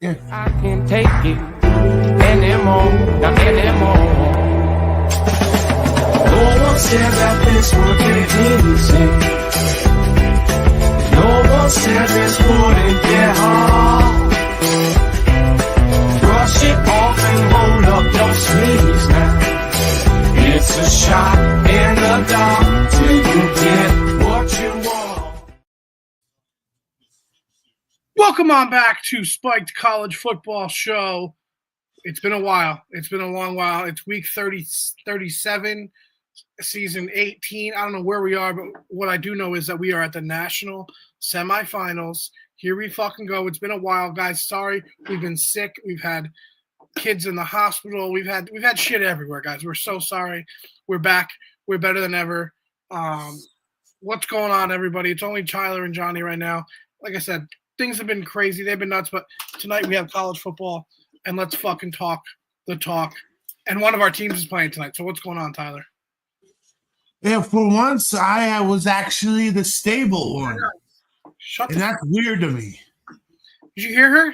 Yeah. I can't take it anymore, not anymore. No one said that this would get easy. No one said this wouldn't get hard. Brush it off and roll up your sleeves now. It's a shot in the dark till you get what you want. Welcome on back to Spiked College Football Show. It's been a while. It's been a long while. It's week 37, season 18. I don't know where we are, but what I do know is that we are at the national semifinals. Here we fucking go. It's been a while, guys. Sorry, we've been sick. We've had kids in the hospital. We've had shit everywhere, guys. We're so sorry. We're back. We're better than ever. What's going on, everybody? It's only Tyler and Johnny right now. Like I said, things have been crazy. They've been nuts, but tonight we have college football, and let's fucking talk the talk. And one of our teams is playing tonight. So what's going on, Tyler? Yeah, for once, I was actually the stable one. Shut And that's weird to me. Did you hear her?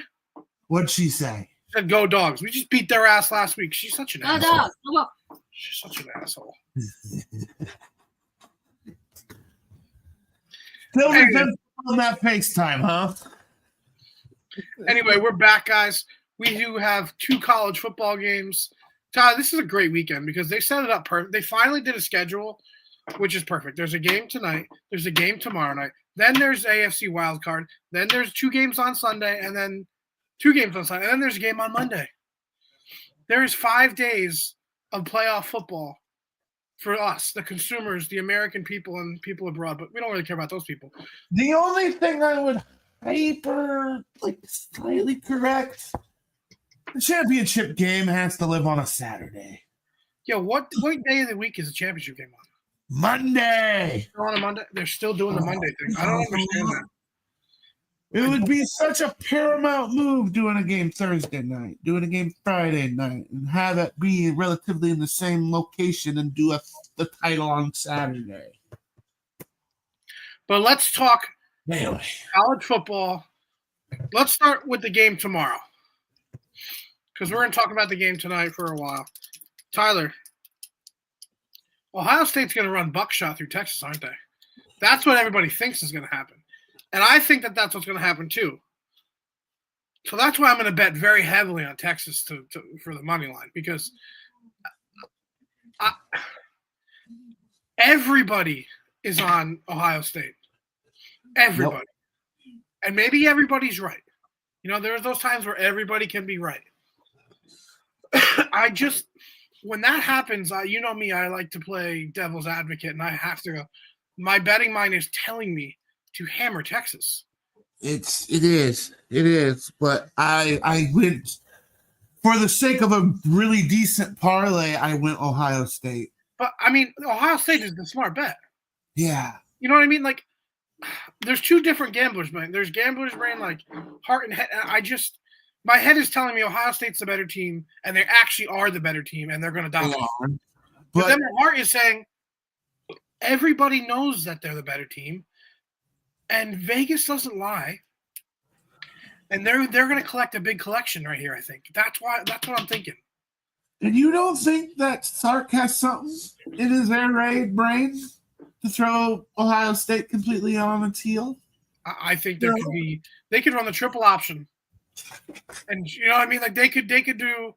What'd she say? She said, go dogs. We just beat their ass last week. She's such an asshole. Dogs. Come on. She's such an asshole. Still resentful on that FaceTime, huh? Anyway, we're back, guys. We do have 2 college football games. Tyler, this is a great weekend because they set it up perfect. They finally did a schedule, which is perfect. There's a game tonight. There's a game tomorrow night. Then there's AFC wildcard. Then there's 2 games on Sunday, and then 2 games on Sunday. And then there's a game on Monday. There's 5 days of playoff football for us, the consumers, the American people, and people abroad. But we don't really care about those people. The only thing I would slightly correct, the championship game has to live on a Saturday. Yo, what day of the week is the championship game on? Monday. On a Monday? They're still doing the Monday thing. I don't understand that. It would be such a paramount move doing a game Thursday night, doing a game Friday night, and have it be relatively in the same location and do the title on Saturday. But let's talk Anyway. college football. Let's start with the game tomorrow, because we're going to talk about the game tonight for a while. Tyler, Ohio State's going to run buckshot through Texas, aren't they? That's what everybody thinks is going to happen. And I think that that's what's going to happen too. So that's why I'm going to bet very heavily on Texas for the money line, because everybody is on Ohio State. Everybody. Yep. And maybe everybody's right. You know, there's those times where everybody can be right. When that happens, you know me, I like to play devil's advocate, and I have to go. My betting mind is telling me to hammer Texas. It is. But I went, for the sake of a really decent parlay, I went Ohio State. But I mean, Ohio State is the smart bet. Yeah. You know what I mean? Like, there's 2 different gamblers, man. There's gamblers brain, like heart and head. My head is telling me Ohio State's the better team, and they actually are the better team, and they're going to dominate. But then my heart is saying everybody knows that they're the better team, and Vegas doesn't lie, and they're going to collect a big collection right here. I think that's what I'm thinking. And you don't think that Sark has something in his air raid brain to throw Ohio State completely on its heel? I think they could run the triple option. And you know what I mean? Like they could do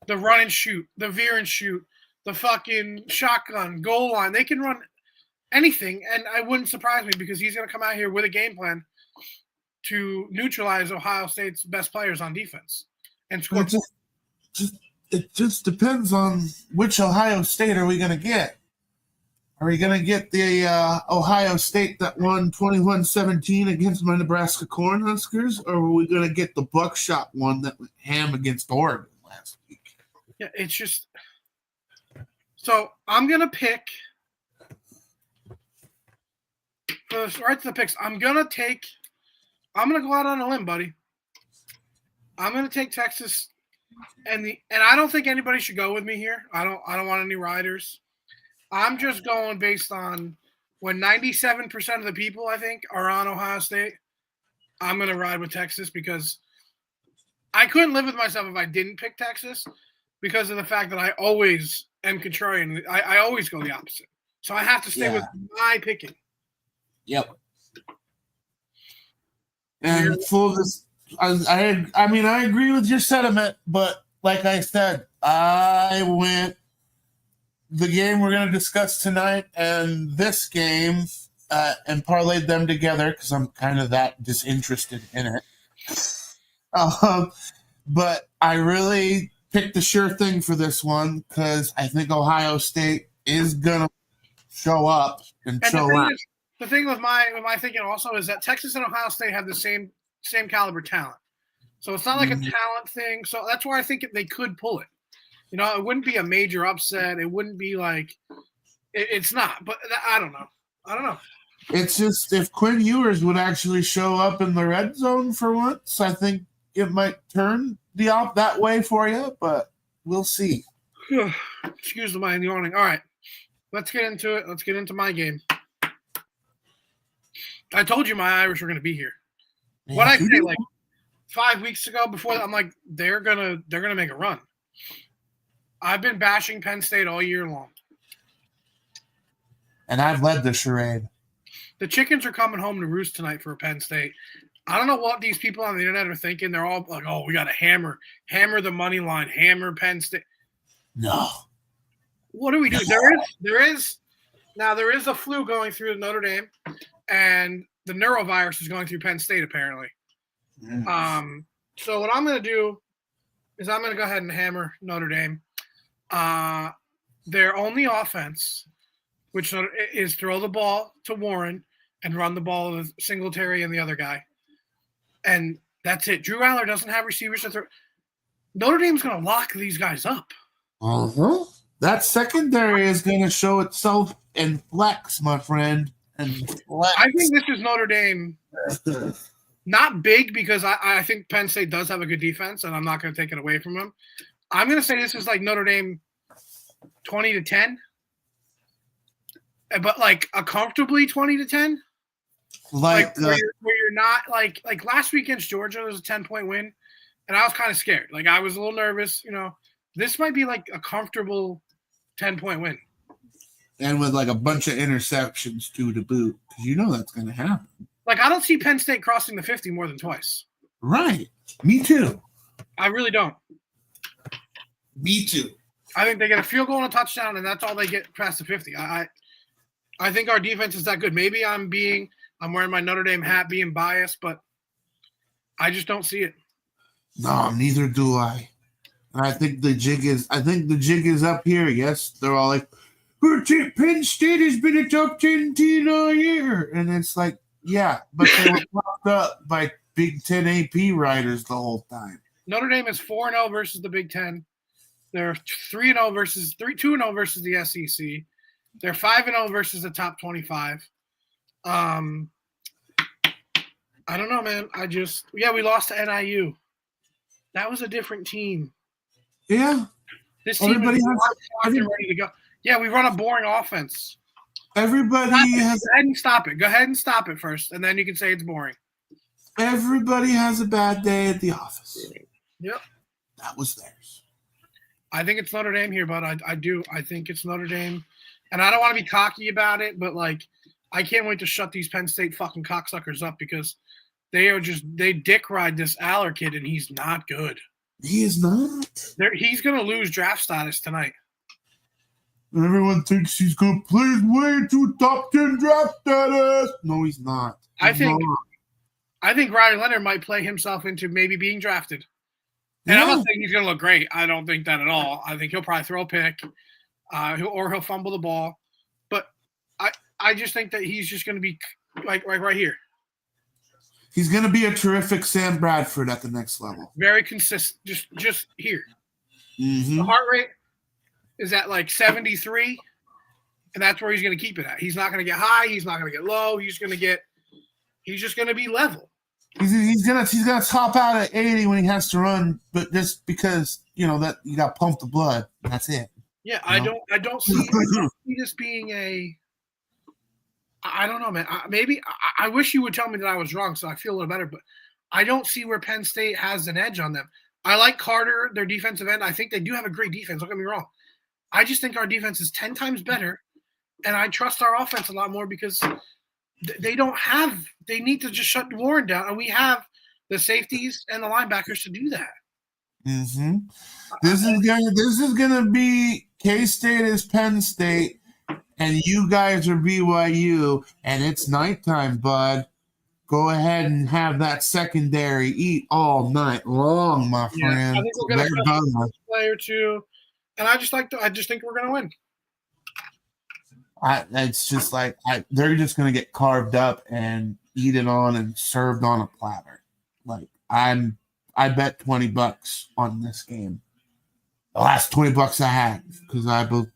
the run and shoot, the veer and shoot, the fucking shotgun, goal line. They can run anything, and it wouldn't surprise me because he's going to come out here with a game plan to neutralize Ohio State's best players on defense and score. It just depends on which Ohio State are we going to get. Are we going to get the Ohio State that won 21-17 against my Nebraska Cornhuskers, or are we going to get the buckshot one that went ham against Oregon last week? Yeah, it's just – so I'm going to pick – right to the picks. I'm going to go out on a limb, buddy. I'm going to take Texas, and I don't think anybody should go with me here. I don't want any riders. I'm just going based on when 97% of the people, I think, are on Ohio State. I'm going to ride with Texas because I couldn't live with myself if I didn't pick Texas because of the fact that I always am contrarian. I always go the opposite. So I have to stay with my picking. Yep. And full this, I mean, I agree with your sentiment, but like I said, I went the game we're going to discuss tonight and this game and parlayed them together because I'm kind of that disinterested in it. But I really picked the sure thing for this one because I think Ohio State is going to show up and show out. The thing with my thinking also is that Texas and Ohio State have the same caliber talent. So it's not like a talent thing. So that's why I think they could pull it. You know, it wouldn't be a major upset. It wouldn't be like it's not. But I don't know. It's just if Quinn Ewers would actually show up in the red zone for once, I think it might turn that way for you. But we'll see. Excuse my yawning. All right, let's get into it. Let's get into my game. I told you my Irish were going to be here. What I say like 5 weeks ago before I'm like they're gonna make a run. I've been bashing Penn State all year long. And I've led the charade. The chickens are coming home to roost tonight for Penn State. I don't know what these people on the internet are thinking. They're all like, oh, we got to hammer the money line, hammer Penn State. No. What do we do? There is a flu going through Notre Dame, and the neurovirus is going through Penn State apparently. Yes. So what I'm going to do is I'm going to go ahead and hammer Notre Dame. Their only offense, which is throw the ball to Warren and run the ball with Singletary and the other guy. And that's it. Drew Aller doesn't have receivers to throw. Notre Dame's going to lock these guys up. Uh-huh. That secondary is going to show itself in flex, my friend. And flex. I think this is Notre Dame. Not big because I think Penn State does have a good defense, and I'm not going to take it away from them. I'm going to say this is like Notre Dame 20-10. But like a comfortably 20-10. Like where you're not like last week against Georgia was a 10-point win, and I was kind of scared. Like I was a little nervous. You know, this might be like a comfortable 10-point win. And with like a bunch of interceptions to boot, because you know that's going to happen. Like I don't see Penn State crossing the 50 more than twice. Right. Me too. I really don't. Me too. I think they get a field goal and a touchdown, and that's all they get past the 50. I think our defense is that good. Maybe I'm wearing my Notre Dame hat, being biased, but I just don't see it. No, neither do I. And I think the jig is up here. Yes, they're all like, Penn State has been a top 10 team all year. And it's like, yeah, but they were propped up by Big Ten AP writers the whole time. Notre Dame is 4-0 versus the Big Ten. They're 3-0 versus 2-0 versus the SEC. They're 5-0 versus the top 25. I don't know, man. We lost to NIU. That was a different team. Yeah. This team is ready to go. Yeah, we run a boring offense. Everybody has. Go ahead and stop it. Go ahead and stop it first, and then you can say it's boring. Everybody has a bad day at the office. Yep. That was theirs. I think it's Notre Dame here, but I do. I think it's Notre Dame. And I don't want to be cocky about it, but, like, I can't wait to shut these Penn State fucking cocksuckers up because they dick ride this Aller kid, and he's not good. He is not. He's going to lose draft status tonight. Everyone thinks he's going to play his way into top 10 draft status. No, he's not. I think Riley Leonard might play himself into maybe being drafted. And I'm not saying he's going to look great. I don't think that at all. I think he'll probably throw a pick or he'll fumble the ball. But I just think that he's just going to be like right here. He's going to be a terrific Sam Bradford at the next level. Very consistent. Just here. Mm-hmm. The heart rate is at like 73, and that's where he's going to keep it at. He's not going to get high. He's not going to get low. He's just going to be level. He's gonna top out at 80 when he has to run, but just because that you got pumped the blood, that's it. Yeah, I don't see this being a. I don't know, man. Maybe I wish you would tell me that I was wrong, so I feel a little better. But I don't see where Penn State has an edge on them. I like Carter, their defensive end. I think they do have a great defense. Don't get me wrong. I just think our defense is 10 times better, and I trust our offense a lot more because they don't have – they need to just shut Warren down, and we have the safeties and the linebackers to do that. Mm-hmm. This is gonna be K-State is Penn State, and you guys are BYU, and it's nighttime, bud. Go ahead and have that secondary eat all night long, my friend. I think we're going to play or two, and I just think we're going to win. It's just like they're just gonna get carved up and eaten on and served on a platter. Like I bet $20 on this game. The last $20 I had because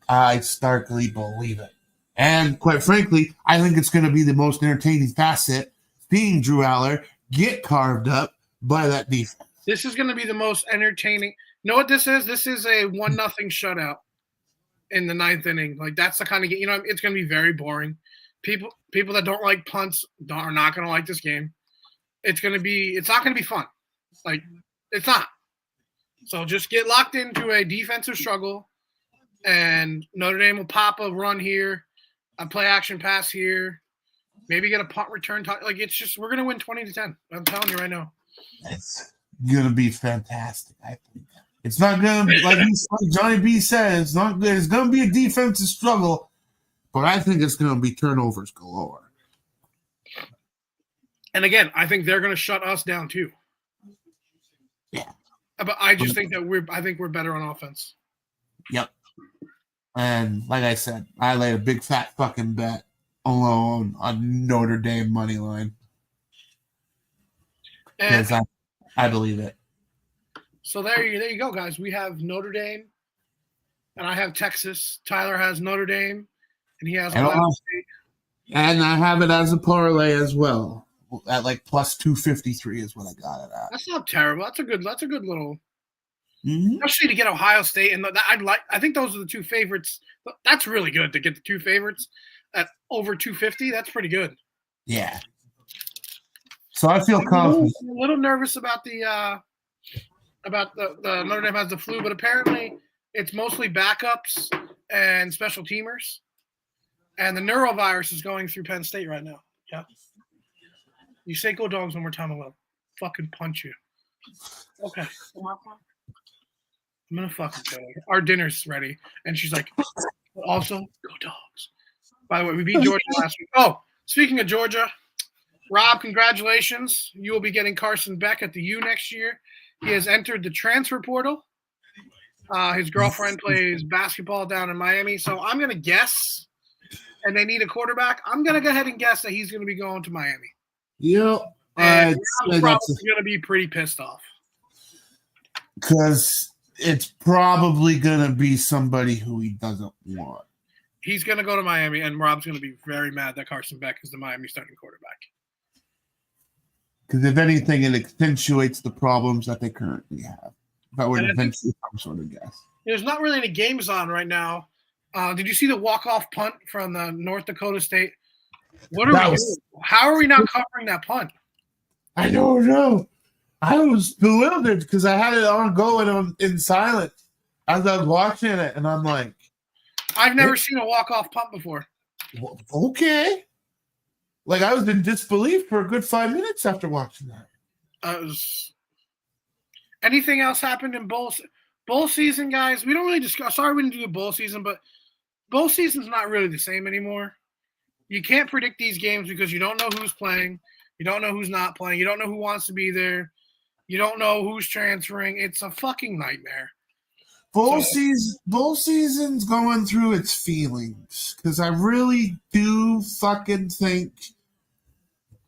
I starkly believe it, and quite frankly, I think it's going to be the most entertaining facet. Seeing Drew Aller get carved up by that defense. This is going to be the most entertaining. You know what this is? This is a 1-0 shutout in the 9th inning. Like that's the kind of game. It's going to be very boring. People that don't like punts are not going to like this game. It's not going to be fun. Like it's not. So just get locked into a defensive struggle, and Notre Dame will pop a run here, a play action pass here. Maybe get a punt return. It's just we're gonna win 20-10. I'm telling you right now. It's gonna be fantastic. I think it's not gonna be like Johnny B said. It's not good. It's gonna be a defensive struggle, but I think it's gonna be turnovers galore. And again, I think they're gonna shut us down too. Yeah, but I just think that we're better on offense. Yep. And like I said, I laid a big fat fucking bet alone on Notre Dame money line because I believe it. So there you go, guys. We have Notre Dame, and I have Texas. Tyler has Notre Dame, and he has Ohio State. And I have it as a parlay as well at like plus 253 is what I got it at. That's not terrible. That's a good little. Mm-hmm. Especially to get Ohio State, and I think those are the two favorites. That's really good to get the two favorites at over 250. That's pretty good. Yeah. So I feel confident. I'm a little nervous about the Notre Dame has the flu, but apparently it's mostly backups and special teamers, and the neurovirus is going through Penn State right now. Yeah. You say "Go Dogs" one more time, I'll fucking punch you. Okay. I'm gonna fucking kill her. Our dinner's ready, and she's like, also Go Dogs. By the way, we beat Georgia last week. Oh, speaking of Georgia, Rob, congratulations. You will be getting Carson Beck at the U next year. He has entered the transfer portal. His girlfriend plays basketball down in Miami, so I'm gonna guess. And they need a quarterback. I'm gonna go ahead and guess that he's gonna be going to Miami. Yep. And Rob's probably gonna be pretty pissed off because it's probably going to be somebody who he doesn't want. He's going to go to Miami, and Rob's going to be very mad that Carson Beck is the Miami starting quarterback. Because if anything, it accentuates the problems that they currently have. If I would eventually some sort of guess. There's not really any games on right now. Did you see the walk-off punt from the North Dakota State? What are we doing? How are we not covering that punt? I don't know. I was bewildered because I had it on going in silence as I was watching it, and I'm like, I've never seen a walk-off punt before. Okay. Like, I was in disbelief for a good 5 minutes after watching that. Anything else happened in bowl season, guys? We don't really discuss. Sorry we didn't do a bowl season, but bowl season's not really the same anymore. You can't predict these games because you don't know who's playing. You don't know who's not playing. You don't know who wants to be there. You don't know who's transferring. It's a fucking nightmare. Bowl season's going through its feelings because I really do fucking think,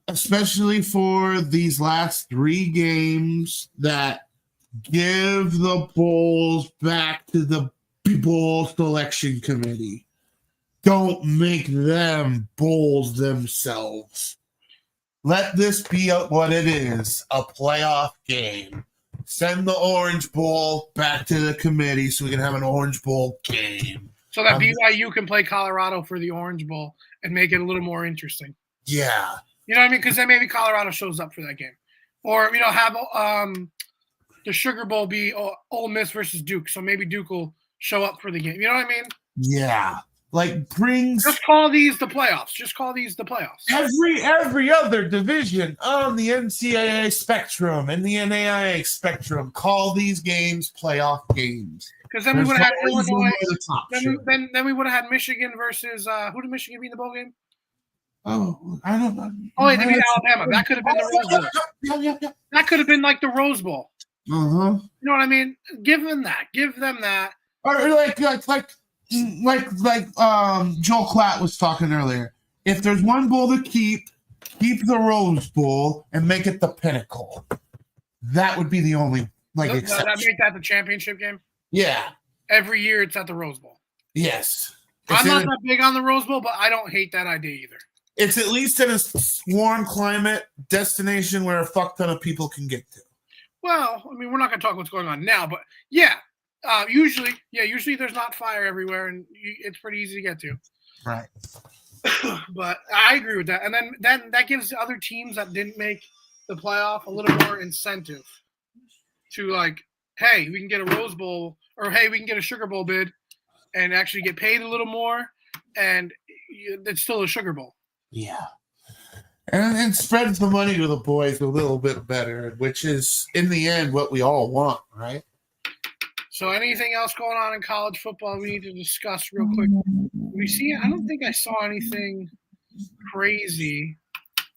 especially for these last 3 games, that give the bowls back to the bowl selection committee. Don't make them bowls themselves. Let this be what it is, a playoff game. Send the Orange Bowl back to the committee so we can have an Orange Bowl game. So that BYU can play Colorado for the Orange Bowl and make it a little more interesting. Yeah. You know what I mean? Because then maybe Colorado shows up for that game. Or, have the Sugar Bowl be Ole Miss versus Duke, so maybe Duke will show up for the game. You know what I mean? Yeah. Like brings Just call these the playoffs. Just call these the playoffs. every other division on the NCAA spectrum and the NAIA spectrum. Call these games playoff games. Because then we would have had There's always Illinois. one more the top, sure. Then we would have had Michigan versus who did Michigan beat in the bowl game? Oh, I don't know. Oh, wait, they beat Alabama. That could have been the Rose Bowl. Yeah. That could have been like the Rose Bowl. Uh-huh. You know what I mean? Give them that. Give them that. Or like Joel Klatt was talking earlier. If there's one bowl to keep the Rose Bowl and make it the pinnacle. That would be the only exception. That make that the championship game. Yeah. Every year it's at the Rose Bowl. Yes. I'm not that big on the Rose Bowl, but I don't hate that idea either. It's at least in a warm climate destination where a fuck ton of people can get to. Well, I mean, we're not going to talk what's going on now, but yeah, usually there's not fire everywhere, and it's pretty easy to get to. Right. But I agree with that, and then that gives other teams that didn't make the playoff a little more incentive to like, hey, we can get a Rose Bowl, or hey, we can get a Sugar Bowl bid, and actually get paid a little more, and it's still a Sugar Bowl. Yeah. And spreads the money to the boys a little bit better, which is, in the end, what we all want, right? So anything else going on in college football we need to discuss real quick? I don't think I saw anything crazy.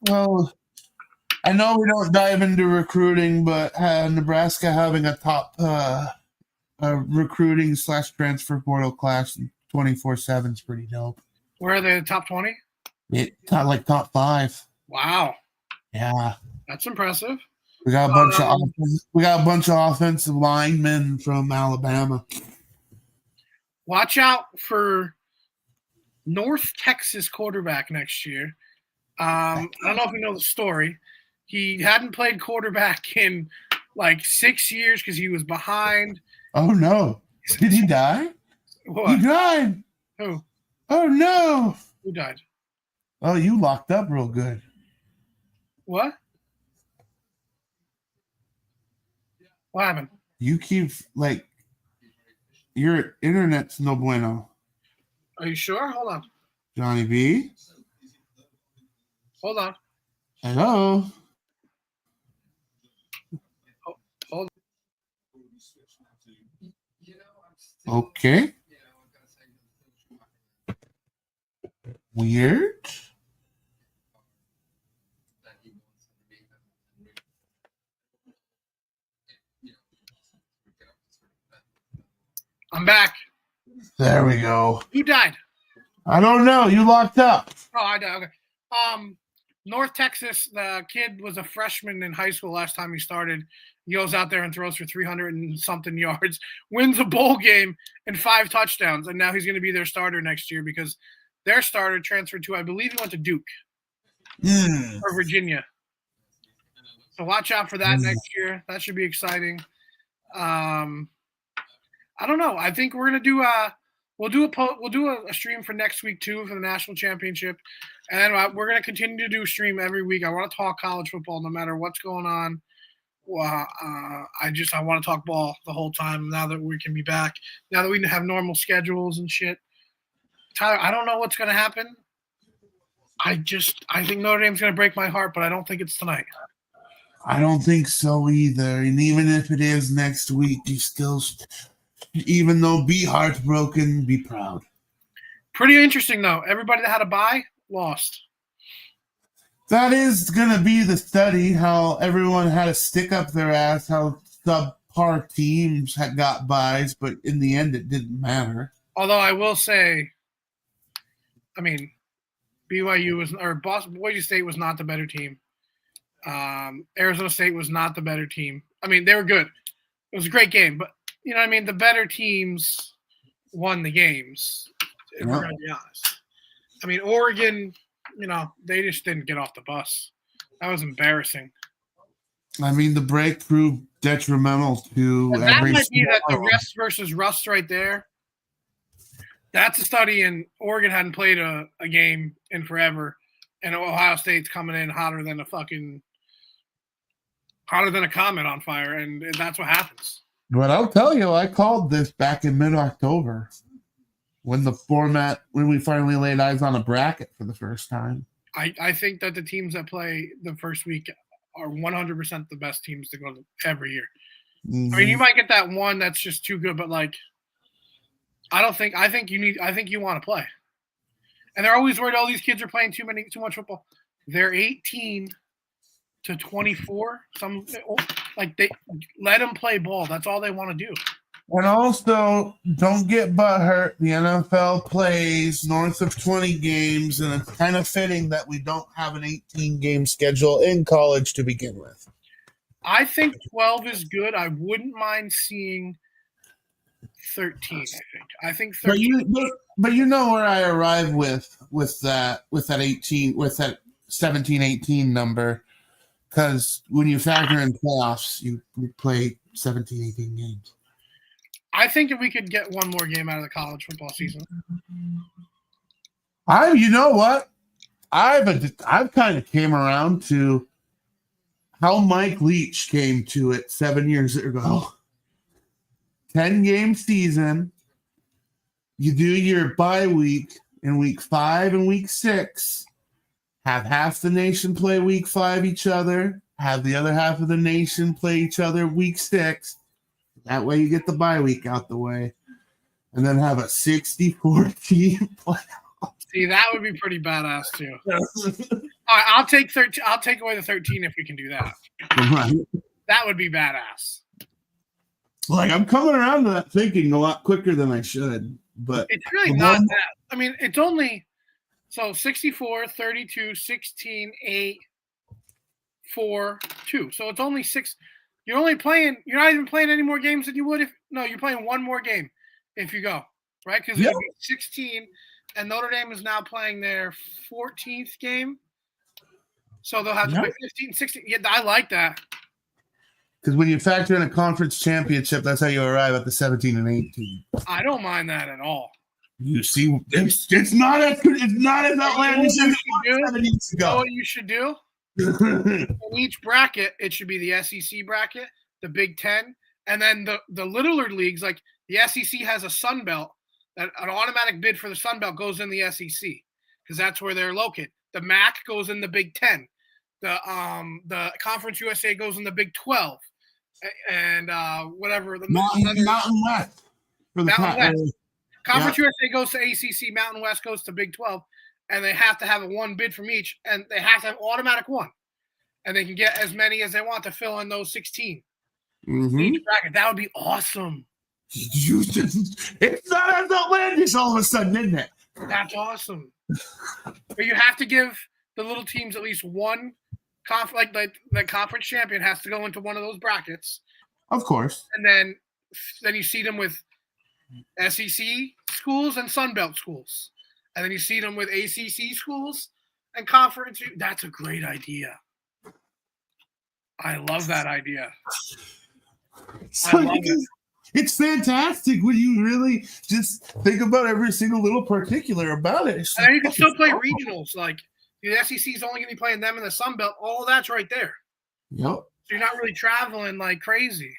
Well, I know we don't dive into recruiting, but Nebraska having a top recruiting / transfer portal class 24/7 is pretty dope. Where are they, the top 20? Top 5. Wow. Yeah. That's impressive. We got a bunch of offensive linemen from Alabama. Watch out for North Texas quarterback next year. I don't know if you know the story. He hadn't played quarterback in like 6 years because he was behind. Oh no! Did he die? What? He died. Who? Oh no! Who died? Oh, you locked up real good. What? What happened? You keep your internet's no bueno. Are you sure? Hold on. Johnny B. Hold on. Hello. Hold. Okay. Weird. I'm back. There we go. Who died? I don't know. You locked up. Oh, I died. Okay. North Texas, the kid was a freshman in high school last time he started. He goes out there and throws for 300 and something yards, wins a bowl game and 5 touchdowns, and now he's going to be their starter next year because their starter transferred to, I believe he went to Duke or Virginia. So watch out for that next year. That should be exciting. I don't know. I think we're gonna do we'll do a stream for next week too for the national championship, and then we're gonna continue to do a stream every week. I want to talk college football no matter what's going on. I want to talk ball the whole time now that we can be back. Now that we have normal schedules and shit. Tyler, I don't know what's gonna happen. I think Notre Dame's gonna break my heart, but I don't think it's tonight. I don't think so either. And even if it is next week, you still, even though be heartbroken, be proud. Pretty interesting, though. Everybody that had a bye lost. That is going to be the study, how everyone had to stick up their ass, how subpar teams had got buys, but in the end, it didn't matter. Although I will say, I mean, Boise State was not the better team. Arizona State was not the better team. I mean, they were good. It was a great game, but you know what I mean? The better teams won the games, if we're going to be honest. I mean, Oregon, they just didn't get off the bus. That was embarrassing. I mean, the break proved detrimental to and that might be that the rest versus rust right there. That's a study, and Oregon hadn't played a game in forever, and Ohio State's coming in hotter than a fucking Hotter than a comet on fire, and that's what happens. But I'll tell you, I called this back in mid-October when we finally laid eyes on a bracket for the first time. I think that the teams that play the first week are 100% the best teams to go to every year. Mm-hmm. I mean, you might get that one that's just too good, but like, I think you want to play. And they're always worried all these kids are playing too much football. They're 18 to 24. They let them play ball. That's all they want to do. And also, don't get butthurt. The NFL plays north of 20 games, and it's kind of fitting that we don't have an 18-game schedule in college to begin with. I think 12 is good. I wouldn't mind seeing 13. I think 13. But you know where I arrive with that 17-18 number, because when you factor in playoffs, you play 17-18 games. I think if we could get one more game out of the college football season. You know what? I've kind of came around to how Mike Leach came to it 7 years ago. 10-game season. You do your bye week in week 5 and week 6. Have half the nation play week 5 each other. Have the other half of the nation play each other week 6. That way you get the bye week out the way. And then have a 64-team playoff. See, that would be pretty badass too. All right, I'll take 13. I'll take away the 13 if we can do that. Right. That would be badass. Like, I'm coming around to that thinking a lot quicker than I should. But it's really not that. I mean, it's only 64, 32, 16, 8, 4, 2. So it's only 6. You're not even playing any more games than you would you're playing one more game if you go, right? Because it'll be 16, and Notre Dame is now playing their 14th game. So they'll have to play 15, 16. Yeah, I like that. Because when you factor in a conference championship, that's how you arrive at the 17 and 18. I don't mind that at all. You see, it's not as good. It's not as outlandish as it was 7 years ago. You know what you should do? In each bracket, it should be the SEC bracket, the Big Ten, and then the littler leagues. Like the SEC has a Sun Belt, that an automatic bid for the Sun Belt goes in the SEC because that's where they're located. The MAC goes in the Big Ten. The Conference USA goes in the Big 12, and whatever the Mountain West. Mountain West. Conference USA goes to ACC. Mountain West goes to Big 12. And they have to have a one bid from each, and they have to have automatic one. And they can get as many as they want to fill in those 16. Mm-hmm. Each bracket. That would be awesome. It's not as outlandish all of a sudden, isn't it? That's awesome. But you have to give the little teams at least one the conference champion has to go into one of those brackets. Of course. And then you seed them with SEC schools and Sun Belt schools. And then you see them with ACC schools and conference. That's a great idea. I love that idea. So it's fantastic when you really just think about every single little particular about it. And then you can still play regionals. Like the SEC is only going to be playing them in the Sun Belt. All of that's right there. Yep. So you're not really traveling like crazy.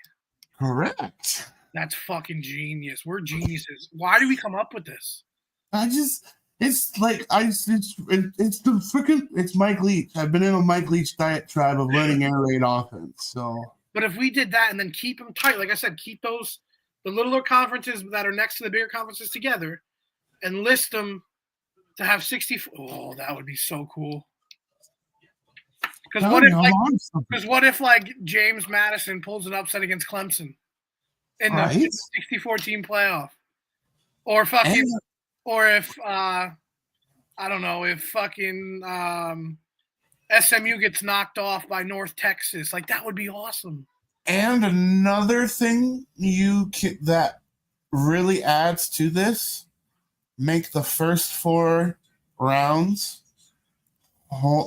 Correct. That's fucking genius. We're geniuses. Why did we come up with this? It's Mike Leach. I've been in a Mike Leach diet tribe of learning air raid offense. So, but if we did that and then keep them tight, like I said, keep the littler conferences that are next to the bigger conferences together, and list them to have 60. Oh, that would be so cool. Because what if James Madison pulls an upset against Clemson in the 64-team playoff, or fucking. Or if I don't know, if fucking SMU gets knocked off by North Texas, like that would be awesome. And another thing that really adds to this, make the first 4 rounds all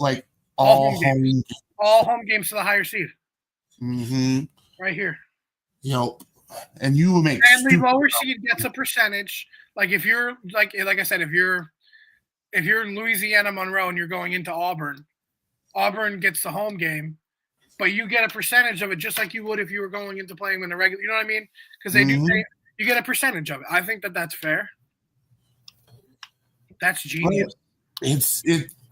home games. All home games to the higher seed. Mm-hmm. Right here. Yep. And you will make. And the lower seed gets a percentage. Like if you're like I said, if you're Louisiana Monroe and you're going into Auburn gets the home game, but you get a percentage of it just like you would if you were going into playing in the regular. You know what I mean? Because they do Mhm. pay, you get a percentage of it. I think that that's fair. That's genius.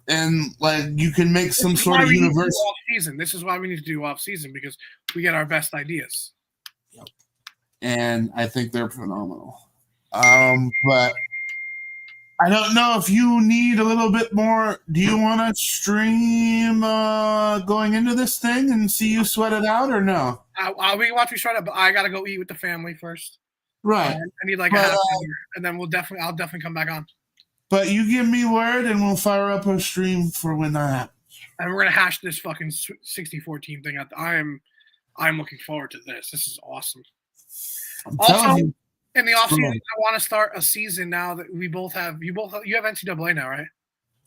And like you can make some This is sort why of we need to do universal. off season. This is why we need to do off season because we get our best ideas. And I think they're phenomenal. But I don't know if you need a little bit more. Do you want to stream going into this thing and see you sweat it out or no? We can watch me start up, but I gotta go eat with the family first. Right. I need like But, a half hour, and then I'll definitely come back on. But you give me word and we'll fire up a stream for when that happens. And we're gonna hash this fucking 64 team thing out. I'm looking forward to this. This is awesome. I'm Also, telling you. in the offseason, I want to start a season now that we both have. You have NCAA now, right?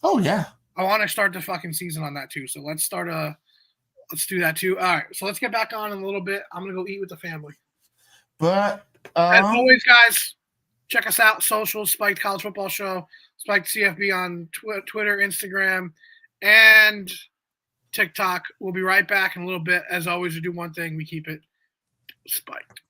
Oh yeah. I want to start the fucking season on that too. So let's do that too. All right. So let's get back on in a little bit. I'm gonna go eat with the family. But As always, guys, check us out. Socials, Spiked College Football Show, Spiked CFB on Twitter, Instagram, and TikTok. We'll be right back in a little bit. As always, we do one thing. We keep it spiked.